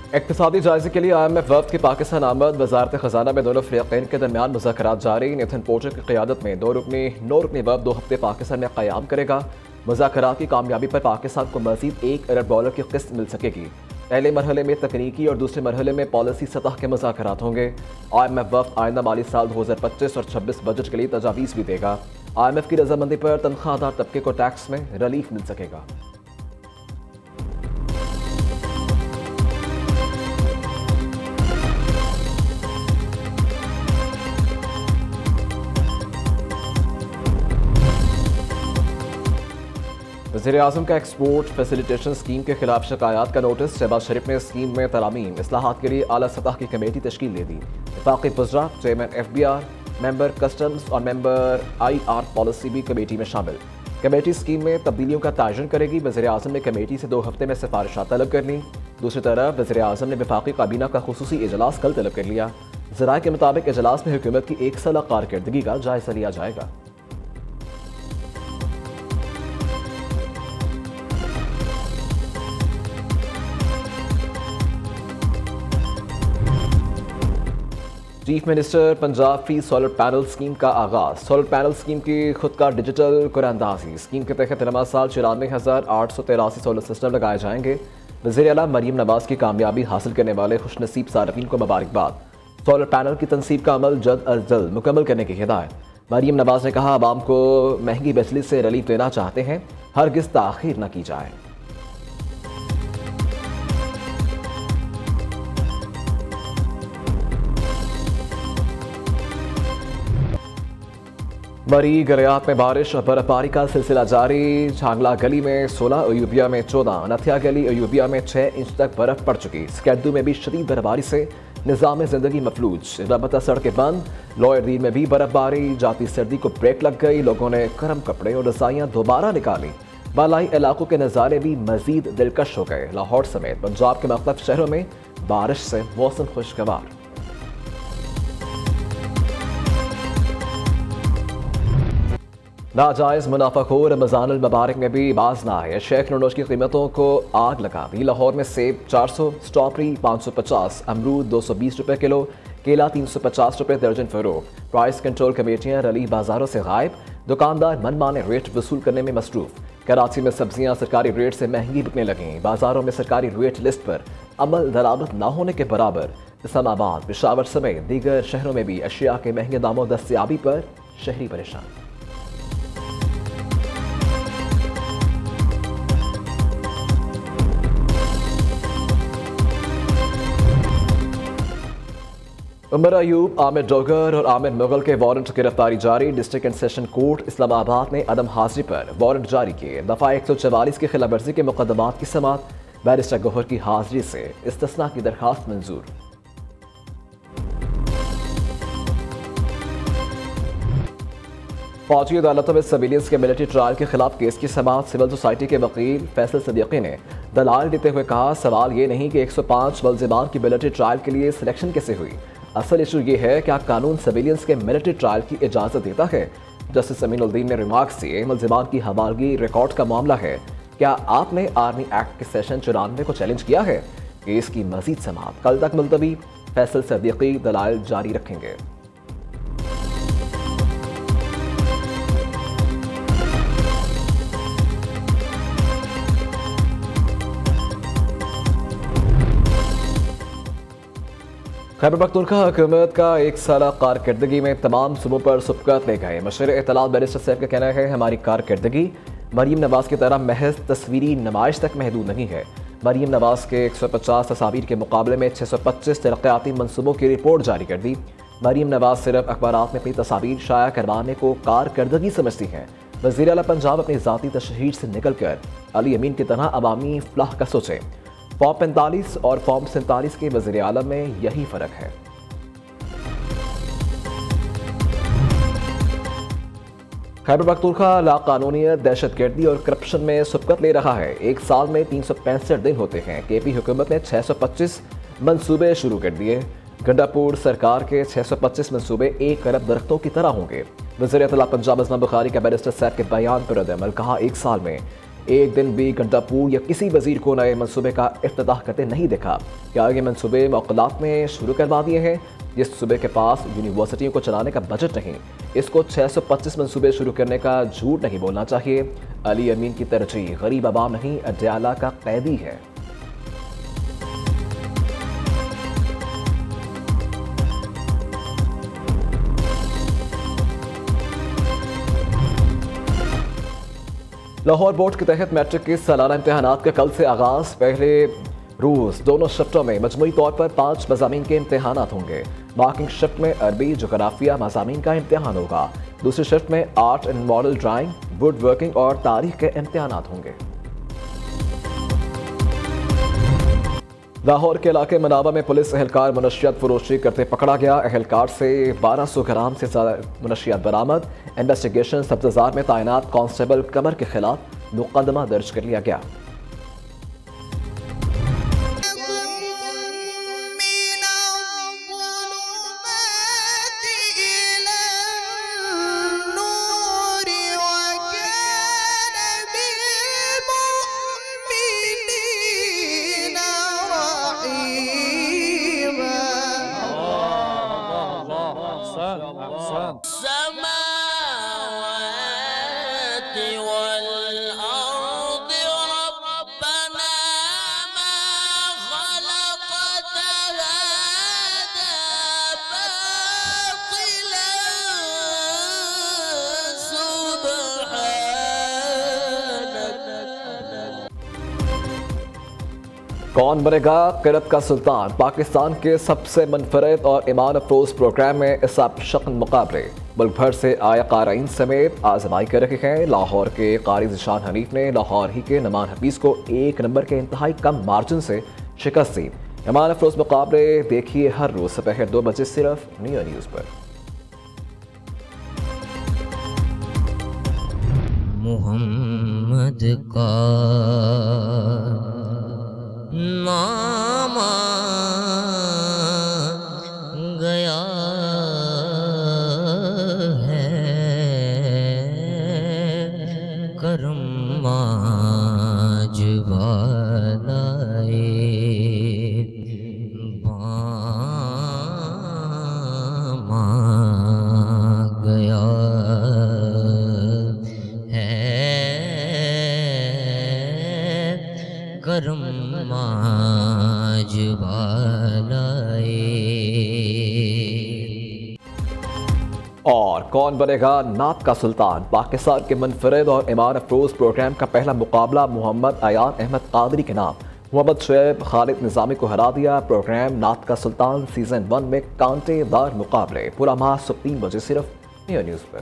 इक़्तिसादी जायजे के लिए IMF वफ़द की पाकिस्तान आमद, वज़ारत ख़ज़ाना में दोनों फ़रीक़ैन के दरमियान मुज़ाकरात जारी। नेथन पोर्टर की क़यादत में नौ रुकनी वफ़द 2 हफ्ते पाकिस्तान में क़याम करेगा। मुज़ाकरात की कामयाबी पर पाकिस्तान को मज़ीद $1 अरब की किस्त मिल सकेगी। पहले मरहले में तकनीकी और दूसरे मरहले में पॉलिसी सतह के मुज़ाकरात होंगे। IMF वफ़द आइंदा माली साल 2025 और 26 बजट के लिए तजावीज़ भी देगा। IMF की रजामंदी पर तनख्वाहदार तबके को टैक्स में रिलीफ मिल सकेगा। वज़ीर-ए-आज़म का एक्सपोर्ट फैसिलिटेशन स्कीम के खिलाफ शिकायत का नोटिस। शहबाज शरीफ ने स्कीम में तरामीम इस्लाहात के लिए आला सतह की कमेटी तश्कील दे दी। वफाकी वज़रा, चेयरमैन FBR, मेंबर कस्टम्स और मेंबर IR पॉलिसी भी कमेटी में शामिल। कमेटी स्कीम में तब्दीलियों का तयन करेगी। वज़ीर-ए-आज़म ने कमेटी से 2 हफ्ते में सिफारिशात तलब कर ली। दूसरी तरफ वज़ीर-ए-आज़म ने वफाकी काबीना का खुसूसी इजलास कल तलब कर लिया। ज़राए के मुताबिक इजलास में हुकूमत की 1 साला कारकर्दगी का जायजा लिया जाएगा। Chief minister Punjab free solar panel scheme का आगाज। सोलर पैनल स्कीम की खुद का डिजिटल कुरानंदाजी। स्कीम के तहत नमा साल 94,883 सोलर सिस्टम लगाए जाएंगे। वज़ीर आला मरीम नवाज की कामयाबी हासिल करने वाले खुशनसीब सार्फिन को मुबारकबाद। सोलर पैनल की तनसीब का अमल जल्द अज जल्द मुकम्मल करने की हिदायत। मरीम नवाज ने कहा, आवाम को महंगी बिजली से रिलीफ देना चाहते हैं, हरगिज़ ताख़ीर न की जाए। मरी गलियात में बारिश और बर्फबारी का सिलसिला जारी। छांगला गली में 16, अयूबिया में 14, नथिया गली अयूबिया में 6 इंच तक बर्फ पड़ चुकी। स्कैडू में भी शदीद बर्फबारी से निज़ाम ज़िंदगी मफलूज। रबता सड़कें बंद। लोअर दीन में भी बर्फबारी। जाती सर्दी को ब्रेक लग गई। लोगों ने गर्म कपड़े और रज़ाइयाँ दोबारा निकाली। बालाई इलाकों के नज़ारे भी मजीद दिलकश हो गए। लाहौर समेत पंजाब के मुख्तलिफ शहरों में बारिश से मौसम खुशगवार। नाजायज़ मुनाफाखोर रमज़ानुल मुबारक में भी बाज ना आए। शेख नोनोश की कीमतों को आग लगा दी। लाहौर में सेब 400, स्ट्रॉबेरी 550, अमरूद 220 रुपये किलो, केला 350 रुपये दर्जन फरोख्त। प्राइस कंट्रोल कमेटियाँ रली बाजारों से गायब। दुकानदार मनमाने रेट वसूल करने में मसरूफ। कराची में सब्जियाँ सरकारी रेट से महंगी बिकने लगीं। बाजारों में सरकारी रेट लिस्ट पर अमल दरामद न होने के बराबर। इस्लामाबाद, पेशावर समेत दीगर शहरों में भी अशिया के महंगे दामों दस्तयाबी पर शहरी परेशान। उमर अयूब, आमिर डोगर और आमिर मुगल के वारंट गिरफ्तारी जारी। District and session court Islamabad ने अदम हाजिरी पर वारंट जारी किए। दफा 144 की खिलाफ वर्जी के मुकदमात की समात। बैरिस्टर गौहर की हाजिरी से इस्तिस्ना की दरखास्त मंजूर। फौजी अदालतों में सिविलियंस के मिलिट्री ट्रायल के खिलाफ केस की समात। सिविल सोसाइटी के वकील फैसल सदीकी ने दलाल देते हुए कहा, सवाल ये नहीं कि 105 मुलजिमान की मिलिट्री ट्रायल के लिए सिलेक्शन कैसे हुई, असल इशू ये है क्या कानून सिविलियंस के मिलिट्री ट्रायल की इजाज़त देता है। जस्टिस अमीनुद्दीन ने रिमार्क्स दिए, मुलजिमान की हवालगी रिकॉर्ड का मामला है, क्या आपने आर्मी एक्ट के सेशन 94 को चैलेंज किया है। केस की मजीद समात कल तक मुलतवी। फैसल सदीकी दलाइल जारी रखेंगे। खैबर पख्तूनख्वा हुकूमत का 1 साला कारकर्दगी में तमाम सूबों पर सबकत ले गए। मशर इत्तलात बैरिस्टर साहब का कहना है, हमारी कारकर्दगी मरीम नवाज की तरह महज तस्वीरी नुमाइश तक महदूद नहीं है। मरीम नवाज के 150 तस्वीर के मुकाबले में 625 तरक्याती मनसूबों की रिपोर्ट जारी कर दी। मरीम नवाज सिर्फ अखबारात में अपनी तस्वीर शाया करवाने को कारकर्दगी समझती हैं। वज़ीर आला पंजाब अपनी ज़ाती तशहीर से निकल कर अली अमीन की तरह अवामी फलाह का सोचें। फॉर्म 45 और फॉर्म 47 के वज़ीर आला में यही फ़र्क है। खैबर पख्तूनख्वा लाकानूनियत, दहशतगर्दी और करप्शन में सबकत ले रहा है। 1 साल में 365 दिन होते हैं। KP हुकूमत ने 625 मनसूबे शुरू कर दिए। गंडापुर सरकार के 625 मनसूबे 1 अरब दरख्तों की तरह होंगे। वज़ीर इत्तलात पंजाब अज़मा बुखारी का बैरिस्टर साहब के बयान पर रद्द-ए-अमल, कहा 1 साल में एक दिन भी गंडापुर या किसी वजीर को नए मनसूबे का इफ्तिताह करते नहीं देखा। क्या ये मनसूबे मौक़लात में शुरू करवा दिए हैं? जिस सूबे के पास यूनिवर्सिटियों को चलाने का बजट नहीं, इसको 625 मनसूबे शुरू करने का झूठ नहीं बोलना चाहिए। अली अमीन की तरजीह गरीब आवाम नहीं, अडयाला का कैदी है। लाहौर बोर्ड के तहत मैट्रिक के सालाना इम्तहानात का कल से आगाज़। पहले रोज़ दोनों शिफ्टों में मजमूई तौर पर 5 मज़ामीन के इम्तहानात होंगे। मार्किंग शिफ्ट में अरबी, जोग्राफिया मज़ामीन का इम्तहान होगा। दूसरी शिफ्ट में art and model drawing, would working और तारीख के इम्तहानात होंगे। लाहौर के इलाके मनावा में पुलिस एहलकार मुनशियात फरोशी करते पकड़ा गया। एहलकार से 1200 ग्राम से ज़्यादा मुनशियात बरामद। इन्वेस्टिगेशन सब्ज़ार में तैनात कांस्टेबल कमर के खिलाफ मुकदमा दर्ज कर लिया गया। कौन बनेगा क़िरत का सुल्तान? पाकिस्तान के सबसे मुनफरद और ईमान अफरोज प्रोग्राम में इस शक्ल मुकाबले मुल्क भर से आया क़ारीन समेत आजमाई कर रहे हैं। लाहौर के क़ारी ज़ीशान हनीफ ने लाहौर ही के नमान हफीज़ को 1 नंबर के इंतहाई कम मार्जिन से शिकस्त दी। ईमान अफरोज मुकाबले देखिए हर रोज़ दोपहर 2 बजे सिर्फ नियो न्यूज़ पर। मोहम्मद का नाम गया है, करम आज वालाए बामा गया है, करम आज वालाए। और कौन बनेगा नात का सुल्तान? पाकिस्तान के मुनफरद और ईमान अफरोज प्रोग्राम का पहला मुकाबला मोहम्मद अयान अहमद कादरी के नाम मोहम्मद शुएब खालिद निज़ामी को हरा दिया। प्रोग्राम नात का सुल्तान सीजन 1 में कांटेदार मुकाबले पूरा माह सुबह 3 बजे सिर्फ नियो न्यूज़ पर।